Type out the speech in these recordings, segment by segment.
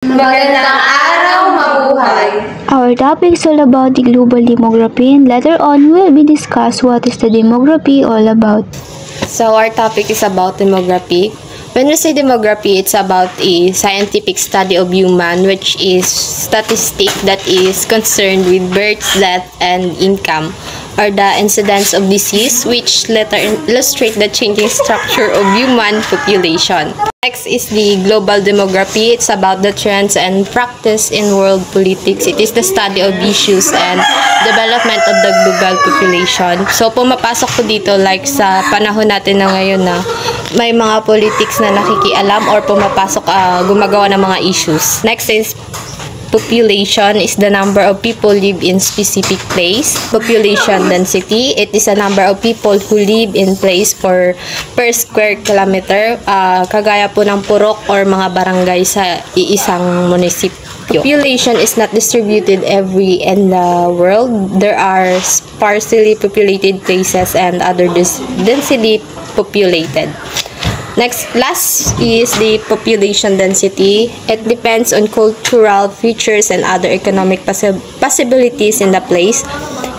Magandang araw, mabuhay! Our topic is all about the global demography, and later on we will be discuss what is the demography all about. So our topic is about demography. When we say demography, it's about a scientific study of human, which is statistic that is concerned with birth, death, and income, or the incidence of disease, which later illustrate the changing structure of human population. Next is the global demography. It's about the trends and practice in world politics. It is the study of issues and development of the global population. So, pumapasok po dito like sa panahon natin na ngayon na may mga politics na nakikialam or pumapasok gumagawa ng mga issues. Next is population is the number of people live in specific place. Population density, it is a number of people who live in place per square kilometer. Kagaya po ng purok or mga barangay sa iisang munisipyo. Population is not distributed every in the world. There are sparsely populated places and other densely populated. Last is the population density. It depends on cultural features and other economic possibilities in the place.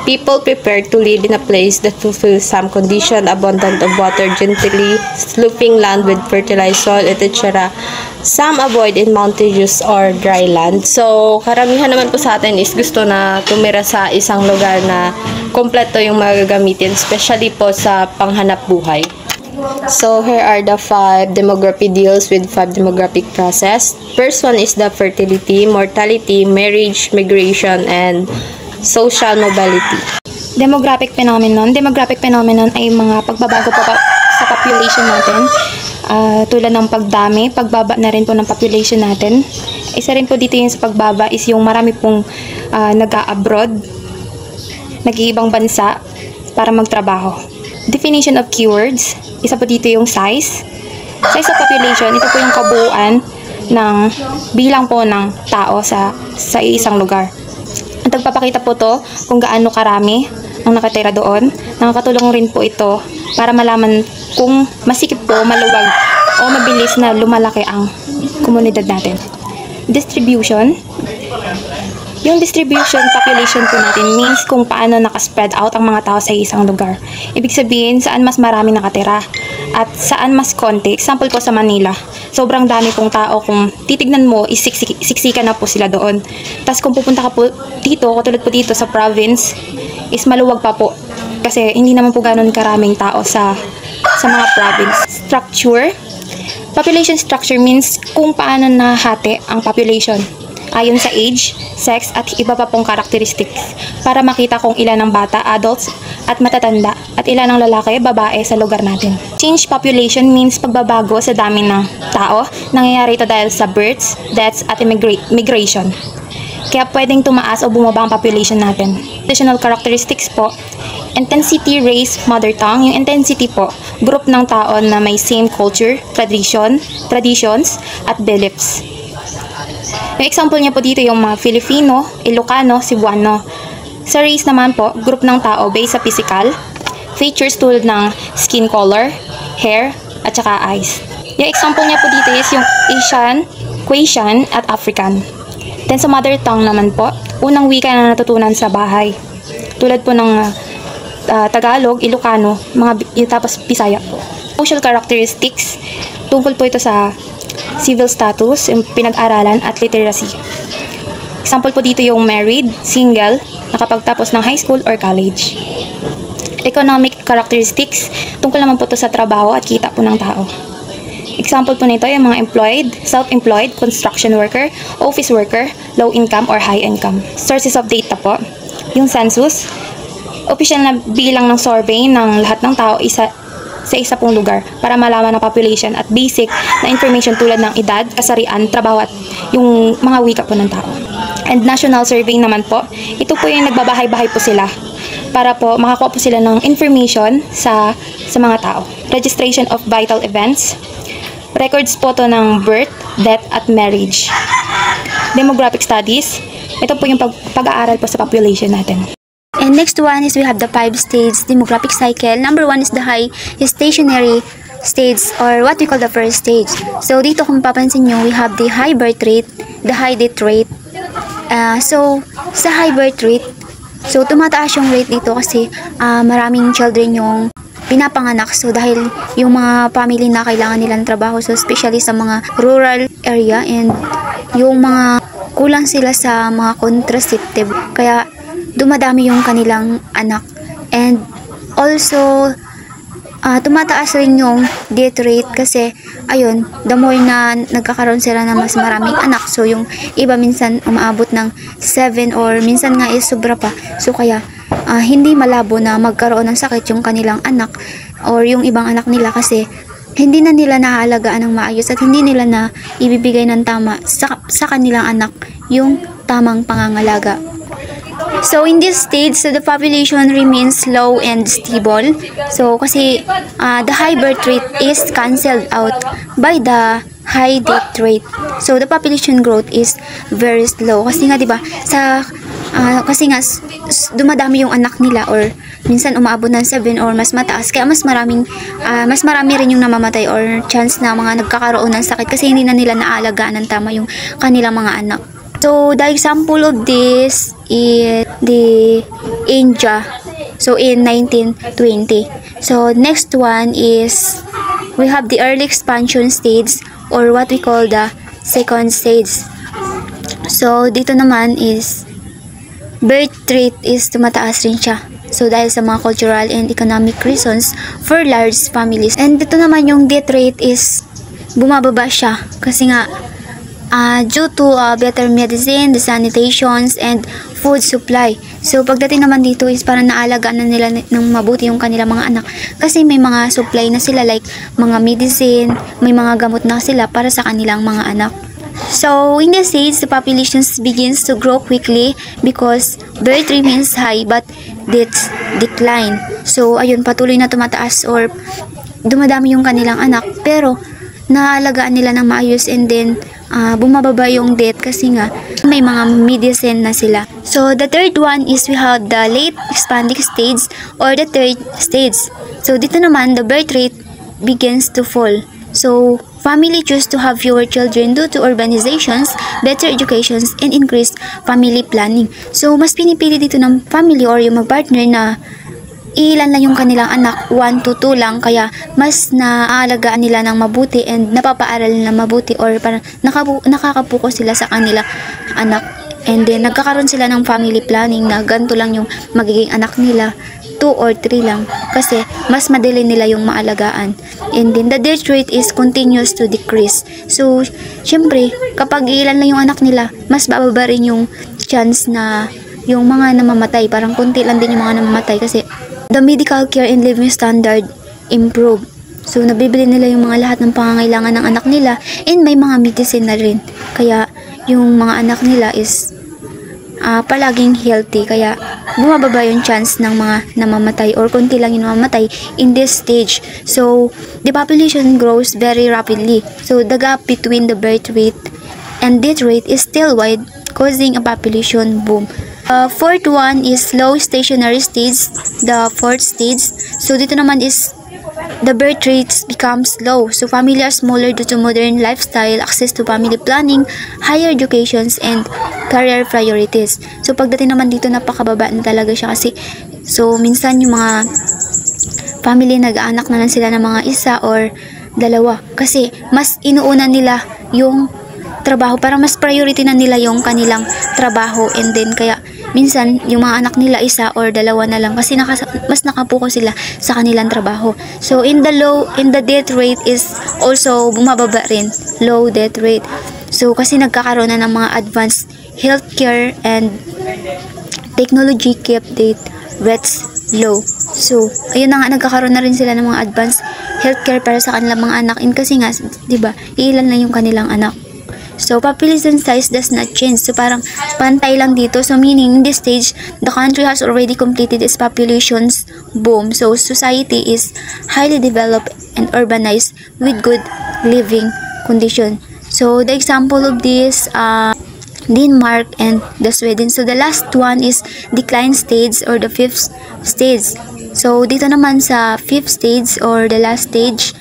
People prepare to live in a place that fulfills some condition, abundant of water, gently sloping land with fertilized soil, etc. Some avoid in mountainous or dry land. So, karamihan naman po sa atin is gusto na tumira sa isang lugar na kompleto yung magagamitin, especially po sa panghanap buhay. So here are the 5 demography deals with 5 demographic process. First one is the fertility, mortality, marriage, migration, and social mobility. Demographic phenomenon. Demographic phenomenon ay mga pagbabago po sa population natin. Tulad ng pagdami, pagbaba na rin po ng population natin. Isa rin po dito yung sa pagbaba is yung marami pong nag-a-abroad, nag-iibang bansa para magtrabaho. Definition of keywords. Isa po dito yung size. Size of population, ito po yung kabuuan ng bilang po ng tao sa isang lugar. At nagpapakita po to kung gaano karami ang nakatira doon. Nakakatulong rin po ito para malaman kung masikip po, maluwag o mabilis na lumalaki ang komunidad natin. Distribution. Yung distribution population po natin means kung paano nakaspread out ang mga tao sa isang lugar. Ibig sabihin, saan mas marami nakatira at saan mas konti. Example po sa Manila, sobrang dami pong tao. Kung titignan mo, siksika na po sila doon. Tapos kung pupunta ka po dito, katulad po dito sa province, is maluwag pa po. Kasi hindi naman po ganun karaming tao sa mga province. Structure. Population structure means kung paano nahati ang population ayon sa age, sex, at iba pa pong characteristics para makita kung ilan ang bata, adults, at matatanda, at ilan ang lalaki, babae sa lugar natin. Change population means pagbabago sa dami ng tao. Nangyayari ito dahil sa births, deaths, at migration. Kaya pwedeng tumaas o bumaba ang population natin. Additional characteristics po, intensity, race, mother tongue. Yung intensity po, group ng tao na may same culture, traditions, at beliefs. Yung example niya po dito yung mga Filipino, Ilocano, Cebuano. Sa race naman po, group ng tao based sa physical, features tulad ng skin color, hair, at saka eyes. Yung example niya po dito is yung Asian, Caucasian, at African. Then sa mother tongue naman po, unang wika na natutunan sa bahay. Tulad po ng Tagalog, Ilocano, tapos Bisaya po. Social characteristics, tungkol po ito sa civil status, yung pinag-aralan, at literacy. Example po dito yung married, single, nakapagtapos ng high school or college. Economic characteristics, tungkol naman po ito sa trabaho at kita po ng tao. Example po nito yung mga employed, self-employed, construction worker, office worker, low income or high income. Sources of data po, yung census, official na bilang ng survey ng lahat ng tao sa isa pong lugar para malaman ang population at basic na information tulad ng edad, kasarian, trabaho at yung mga wika po ng tao. And national survey naman po, ito po yung nagbabahay-bahay po sila para po makakuha po sila ng information sa mga tao. Registration of vital events, records po to ng birth, death at marriage. Demographic studies, ito po yung pag-aaral po sa population natin. And next one is we have the 5-stage demographic cycle. Number 1 is the high stationary stage or what we call the first stage. So dito kung papansin nyo, we have the high birth rate, the high death rate. So sa high birth rate, so tumataas yung rate dito kasi maraming children yung pinapanganak. So dahil yung mga family na kailangan nilang trabaho, so especially sa mga rural area, and yung mga kulang sila sa mga contraceptive, kaya dumadami yung kanilang anak. And also tumataas rin yung death rate kasi ayun, the more na nagkakaroon sila na mas maraming anak, so yung iba minsan umaabot ng 7 or minsan nga is sobra pa. So kaya hindi malabo na magkaroon ng sakit yung kanilang anak or yung ibang anak nila kasi hindi na nila nahaalagaan ng maayos at hindi nila na ibibigay ng tama sa kanilang anak yung tamang pangangalaga. So in this stage, so the population remains low and stable. So kasi the high birth rate is cancelled out by the high death rate. So the population growth is very slow kasi nga 'di ba kasi nga dumadami yung anak nila or minsan umaabot ng 7 or mas mataas, kaya mas marami rin yung namamatay or chance na mga nagkakaroon ng sakit kasi hindi na nila naalagaan ng tama yung kanilang mga anak. So the example of this is the India, so in 1920. So next one is we have the early expansion stage or what we call the second stage. So dito naman is birth rate is tumataas rin siya. So dahil sa mga cultural and economic reasons for large families. And dito naman yung death rate is bumababa siya kasi nga due to better medicine, the sanitations, and food supply. So pagdating naman dito is parang naalagaan na nila ng mabuti yung kanilang mga anak kasi may mga supply na sila like mga medicine, may mga gamot na sila para sa kanilang mga anak. So in this stage, the population begins to grow quickly because birth remains high but deaths decline. So ayun, patuloy na tumataas or dumadami yung kanilang anak pero naalagaan nila ng maayos, and then bumababa yung death kasi nga may mga medicine na sila. So the third one is we have the late expanding stage or the third stage. So dito naman the birth rate begins to fall. So family choose to have fewer children due to urbanizations, better educations, and increased family planning. So mas pinipili dito ng family or yung mag-partner na ilan lang yung kanilang anak, 1 to 2 lang, kaya mas naaalagaan nila ng mabuti and napapaaral nila mabuti or parang nakakapuko sila sa kanila anak, and then nagkakaroon sila ng family planning na ganito lang yung magiging anak nila, 2 or 3 lang kasi mas madali nila yung maalagaan. And then the death rate is continuous to decrease. So syempre kapag ilan lang yung anak nila, mas bababa rin yung chance na yung mga namamatay, parang kunti lang din yung mga namamatay kasi the medical care and living standard improve. So nabibili nila yung mga lahat ng pangangailangan ng anak nila, and may mga medicine na rin. Kaya yung mga anak nila is palaging healthy, kaya bumababa yung chance ng mga namamatay or konti lang yung namamatay in this stage. So the population grows very rapidly. So the gap between the birth rate and death rate is still wide, causing a population boom. Fourth one is low stationary stage, the fourth stage. So dito naman is the birth rates becomes low. So family are smaller due to modern lifestyle, access to family planning, higher educations, and career priorities. So pagdating naman dito napakababa na talaga siya kasi so minsan yung mga family nag-aanak na lang sila ng mga isa or dalawa kasi mas inuuna nila yung trabaho, para mas priority na nila yung kanilang trabaho, and then kaya minsan yung mga anak nila isa or dalawa na lang kasi mas nakapuko sila sa kanilang trabaho. So in the death rate is also bumababa rin, low death rate. So kasi nagkakaroon na ng mga advanced healthcare and technology keep death rates low. So ayun na nga, nagkakaroon na rin sila ng mga advanced healthcare para sa kanilang mga anak, and kasi nga 'di ba ilan lang yung kanilang anak. So population size does not change. So parang pantay lang dito. So meaning in this stage, the country has already completed its population's boom. So society is highly developed and urbanized with good living condition. So the example of this Denmark and the Sweden. So the last one is decline stage or the fifth stage. So dito naman sa fifth stage or the last stage,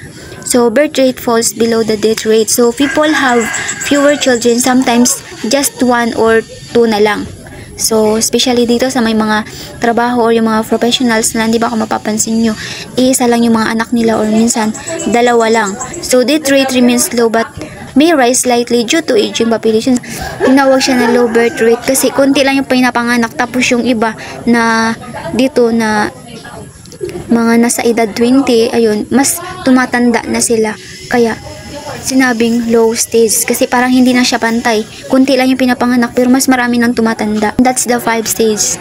So birth rate falls below the death rate. So people have fewer children, sometimes just 1 or 2 na lang. So especially dito sa may mga trabaho or yung mga professionals na hindi ba kung mapapansin nyo, iisa lang yung mga anak nila or minsan dalawa lang. So death rate remains low but may rise slightly due to aging population. Tinawag siya na low birth rate kasi konti lang yung pinapanganak, tapos yung iba na dito na mga nasa edad 20, ayun, mas tumatanda na sila. Kaya sinabing low stage kasi parang hindi na siya pantay. Kunti lang yung pinapanganak pero mas marami nang tumatanda. That's the 5 stage.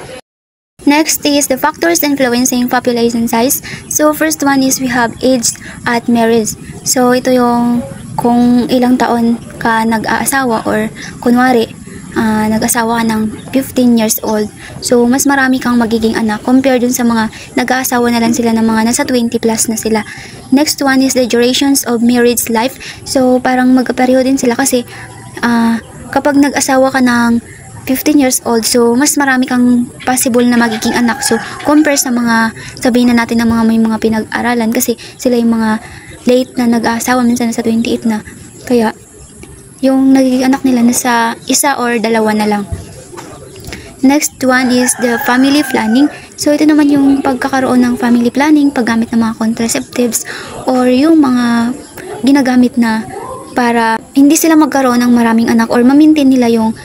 Next is the factors influencing population size. So first one is we have age at marriage. So ito yung kung ilang taon ka nag-aasawa or kunwari nag-asawa ka ng 15 years old. So mas marami kang magiging anak compare dun sa mga nag-aasawa na lang sila ng mga nasa 20 plus na sila. Next one is the durations of marriage life. So parang magkapareho din sila kasi kapag nag-asawa ka ng 15 years old, so mas marami kang possible na magiging anak. So compare sa mga sabihin na natin ng mga may mga pinag-aralan kasi sila yung mga late na nag-aasawa, minsan nasa 28 na. Kaya yung nagiging anak nila nasa 1 or 2 na lang. Next one is the family planning. So ito naman yung pagkakaroon ng family planning, paggamit ng mga contraceptives or yung mga ginagamit na para hindi sila magkaroon ng maraming anak or ma-maintain nila yung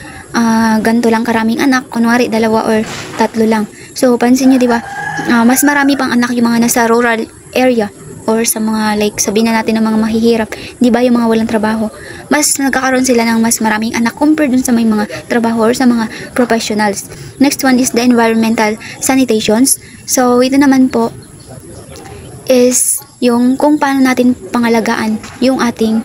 ganito lang karaming anak, kunwari 2 or 3 lang. So pansin nyo, di ba, mas marami pang anak yung mga nasa rural area or sa mga like sabihin na natin ng mga mahihirap, di ba, yung mga walang trabaho, mas nagkakaroon sila ng mas maraming anak compared dun sa may mga trabaho or sa mga professionals. Next one is the environmental sanitations. So ito naman po is yung kung paano natin pangalagaan yung ating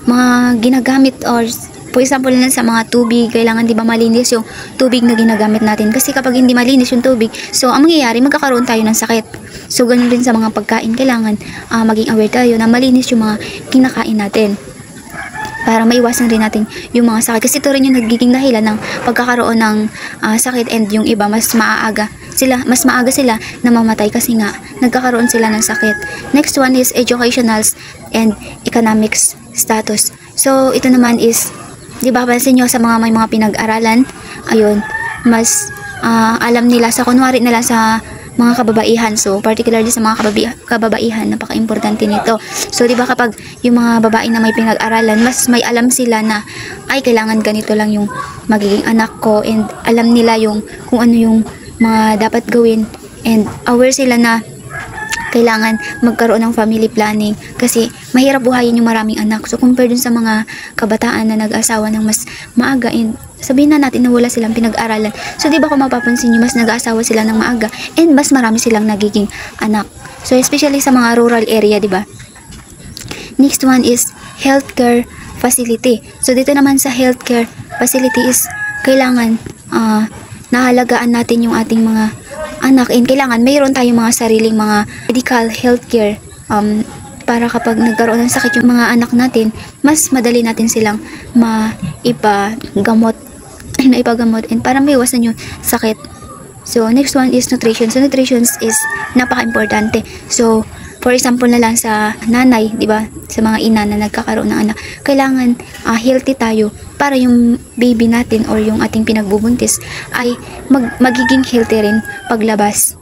mga ginagamit or for example na sa mga tubig, kailangan di ba malinis yung tubig na ginagamit natin. Kasi kapag hindi malinis yung tubig, so ang mangyayari, magkakaroon tayo ng sakit. So ganun din sa mga pagkain, kailangan maging aware tayo na malinis yung mga kinakain natin para maiwasan rin natin yung mga sakit. Kasi ito rin yung nagiging dahilan ng pagkakaroon ng sakit, and yung iba mas maaga sila na mamatay kasi nga nagkakaroon sila ng sakit. Next one is educationals and economics status. So ito naman is, di ba, pansin nyo sa mga may mga pinag-aralan, ayun, mas alam nila sa kunwari na lang sa mga kababaihan. So particularly sa mga kababaihan, napaka-importante nito. So di ba kapag yung mga babae na may pinag-aralan, mas may alam sila na ay kailangan ganito lang yung magiging anak ko, and alam nila yung kung ano yung mga dapat gawin, and aware sila na kailangan magkaroon ng family planning kasi mahirap buhayin yung maraming anak. So compare dun sa mga kabataan na nag-asawa ng mas maaga, and sabihin na natin na wala silang pinag-aralan. So di ba kung mapapansin nyo, mas nag-asawa sila ng maaga and mas marami silang nagiging anak. So especially sa mga rural area, di ba? Next one is healthcare facility. So dito naman sa healthcare facility is kailangan nahalagaan natin yung ating mga anak, and kailangan mayroon tayong mga sariling mga medical healthcare para kapag nagkaroon ng sakit yung mga anak natin, mas madali natin silang maipagamot and para maiwasan yung sakit. So next one is nutrition. So nutrition is napaka-importante. So for example na lang sa nanay, di ba, sa mga ina na nagkakaroon ng anak, kailangan healthy tayo para yung baby natin or yung ating pinagbubuntis ay magiging healthy rin paglabas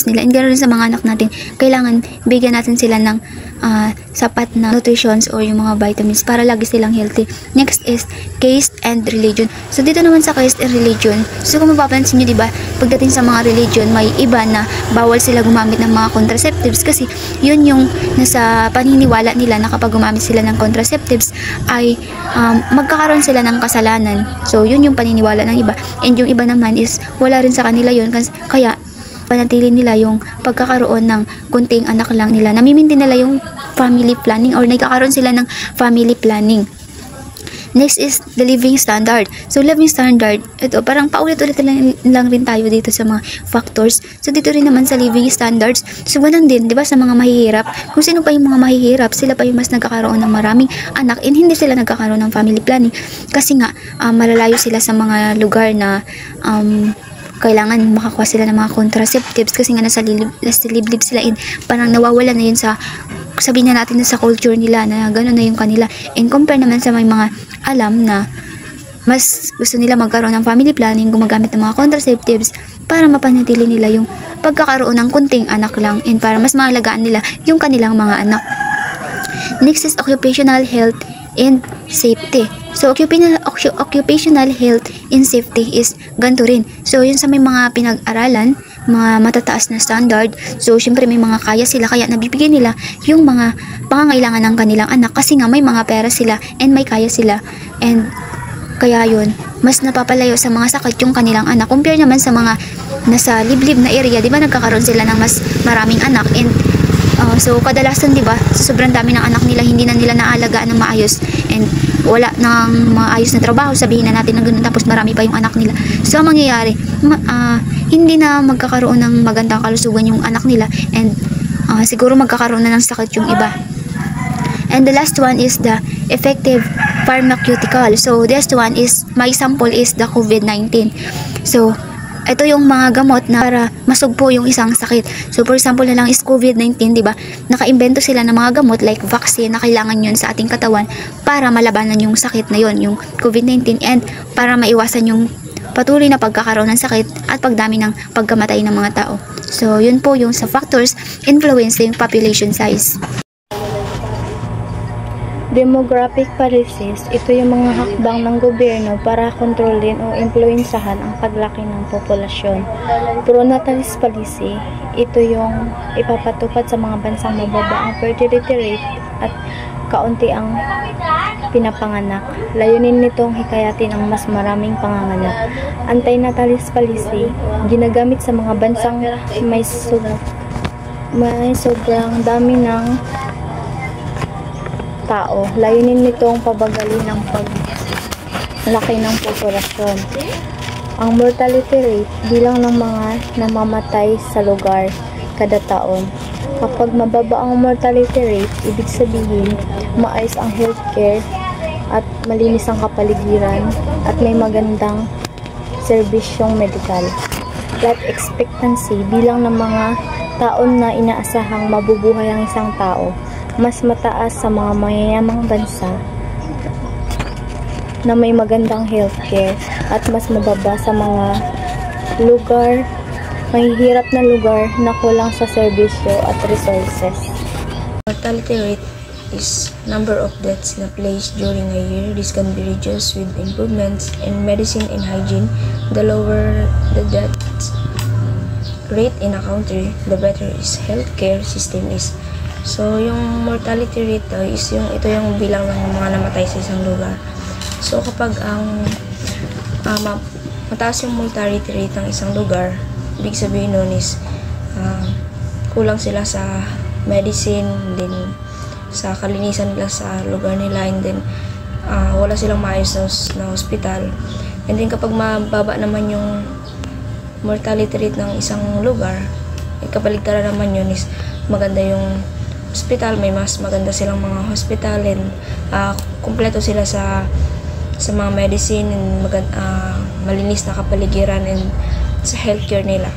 nila. And ganoon rin sa mga anak natin, kailangan bigyan natin sila ng sapat na nutritions or yung mga vitamins para lagi silang healthy. Next is caste and religion. So dito naman sa caste and religion, so kung mapapansin nyo, diba, pagdating sa mga religion, may iba na bawal sila gumamit ng mga contraceptives kasi yun yung nasa paniniwala nila na kapag gumamit sila ng contraceptives ay magkakaroon sila ng kasalanan. So yun yung paniniwala ng iba, and yung iba naman is wala rin sa kanila yun, kaya panatili nila yung pagkakaroon ng kunting anak lang nila. Namimintin nila yung family planning or nagkakaroon sila ng family planning. Next is the living standard. So living standard, ito parang paulit-ulit lang rin tayo dito sa mga factors. So dito rin naman sa living standards, so ganun din, di ba, sa mga mahihirap. Kung sino pa yung mga mahihirap, sila pa yung mas nagkakaroon ng maraming anak, and hindi sila nagkakaroon ng family planning kasi nga malalayo sila sa mga lugar na kailangan makakuha sila ng mga contraceptives kasi nga nasa liblib sila, and parang nawawala na yun sa sabihin na natin na sa culture nila na gano'n na yung kanila. And compare naman sa may mga alam na mas gusto nila magkaroon ng family planning, gumagamit ng mga contraceptives para mapanatili nila yung pagkakaroon ng kunting anak lang and para mas maalagaan nila yung kanilang mga anak. Next is occupational health and safety. So, occupational health and safety is ganito rin. So, yun sa may mga pinag-aralan, mga matataas na standard. So, syempre may mga kaya sila, kaya nabibigyan nila yung mga pangangailangan ng kanilang anak kasi nga may mga pera sila and may kaya sila. And kaya yun, mas napapalayo sa mga sakit yung kanilang anak. Compare naman sa mga nasa liblib na area, di ba nagkakaroon sila ng mas maraming anak and so kadalasan di ba sa sobrang dami ng anak nila hindi na nila naalagaan ng maayos and wala ng maayos na trabaho, sabihin na natin na ganun, tapos marami pa yung anak nila. So ang mangyayari, hindi na magkakaroon ng magandang kalusugan yung anak nila and siguro magkakaroon na ng sakit yung iba. And the last one is the effective pharmaceutical. So this one is, my example is the COVID-19. So ito yung mga gamot na para masugpo yung isang sakit. So for example na lang is COVID-19, di ba? Nakaimbento sila ng mga gamot like vaccine na kailangan yun sa ating katawan para malabanan yung sakit na yun, yung COVID-19, and para maiwasan yung patuloy na pagkakaroon ng sakit at pagdami ng pagkamatay ng mga tao. So yun po yung sa factors influencing population size. Demographic policies, ito yung mga hakbang ng gobyerno para kontrolin o impluwensahan ang paglaki ng populasyon. Pro-natalist policy, ito yung ipapatupad sa mga bansang mababa ang fertility rate at kaunti ang pinapanganak. Layunin nitong hikayatin ang mas maraming panganganak. Anti-natalist policy, ginagamit sa mga bansang may sobrang dami ng tao. Layunin nitong pabagalin ang paglaki ng populasyon. Ang mortality rate, bilang ng mga namamatay sa lugar kada taon. Kapag mababa ang mortality rate, ibig sabihin maayos ang healthcare at malinis ang kapaligiran at may magandang serbisyong medikal. Life expectancy, bilang ng mga taon na inaasahang mabubuhay ang isang tao, mas mataas sa mga mayayamang bansa na may magandang healthcare at mas mababa sa mga lugar, mahihirap na lugar na kulang sa serbisyo at resources. Mortality rate is number of deaths in a place during a year. This can be reduced with improvements in medicine and hygiene. The lower the death rate in a country, the better its healthcare system is. So, yung mortality rate ito yung bilang ng mga namatay sa isang lugar. So, kapag ang mataas yung mortality rate ng isang lugar, ibig sabihin nun is kulang sila sa medicine, then sa kalinisan nila sa lugar nila, and then wala silang maayos na hospital. And then kapag mababa naman yung mortality rate ng isang lugar, kapaligtaran naman yun is maganda yung hospital, may mas maganda silang mga hospital, and kumpleto sila sa mga medicine, and malinis na kapaligiran and sa healthcare nila.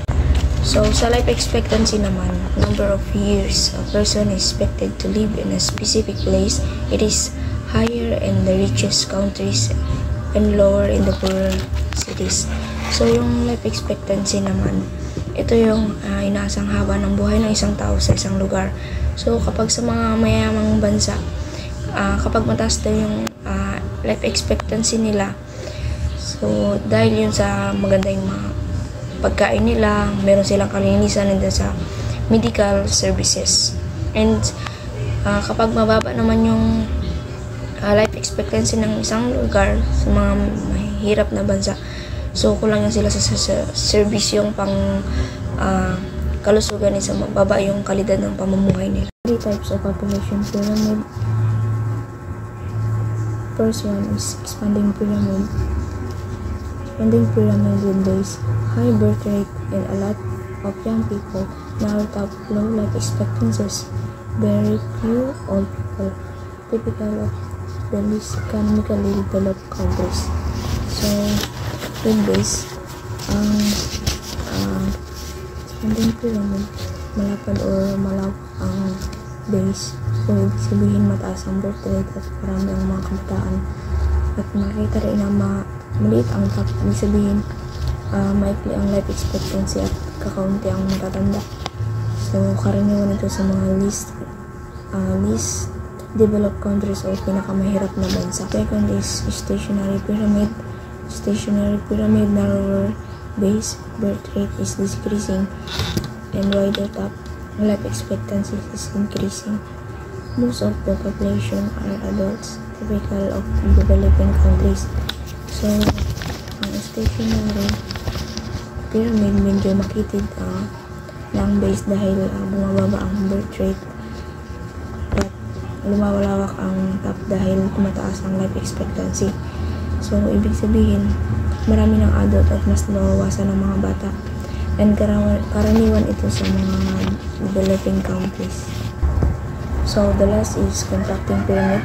So sa life expectancy naman, number of years a person is expected to live in a specific place, it is higher in the richest countries and lower in the poorer cities. So yung life expectancy naman, ito yung inaasang haba ng buhay ng isang tao sa isang lugar. So, kapag sa mga mayamang bansa, kapag mataas daw yung life expectancy nila, so, dahil yun sa maganda yung mga pagkain nila, meron silang kalinisan and sa medical services. And kapag mababa naman yung life expectancy ng isang lugar sa mga mahirap na bansa, so, kulang yan sila sa servisyong pang kalusugan nila, mababa yung kalidad ng pamumuhay nila. 3 types of population pyramid. First one is expanding pyramid. Expanding pyramid with those high birth rate and a lot of young people. Now top low life expectancies. Very few old people. Typical of the least economically developed countries. So with this, expanding pyramid, malapad or malawak ang base. So, ibig sabihin mataas ang birth rate at marami ang mga kabataan. At makita rin na maliit ang top. Ibig sabihin, maikli ang life expectancy at kakaunti ang matatanda. So, karaniwan ito sa mga least developed countries o pinakamahirap na bansa. Second is stationary pyramid. Stationary pyramid, narrower base, birth rate is decreasing, and wider top, life expectancy is increasing. Most of the population are adults, typical of developing countries. So, ang stationary pyramid medyo makitid ng base dahil bumababa ang birth rate at lumawalawak ang top dahil tumataas ang life expectancy. So, ibig sabihin, marami ng adult at mas nabawasan ng mga bata. And karaniwan ito sa mga developing countries. So, the last is contracting pyramid.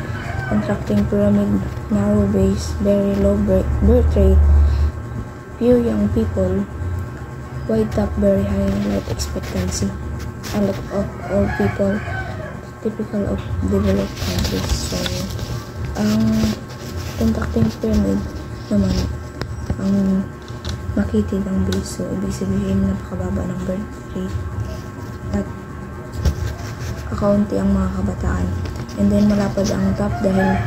Contracting pyramid, narrow base, very low birth rate, few young people, wide top, very high life expectancy. A lot of old people, typical of developed countries. So, ang contracting pyramid naman, ang makitid ang base. So, ibig sabihin napakababa ng birth rate at kakaunti ang mga kabataan. And then, malapad ang top dahil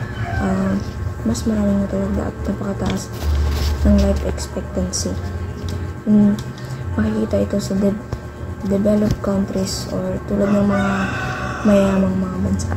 mas maraming matulagda at napakataas ng life expectancy. Makikita ito sa developed countries or tulad ng mga mayayamang mga bansa.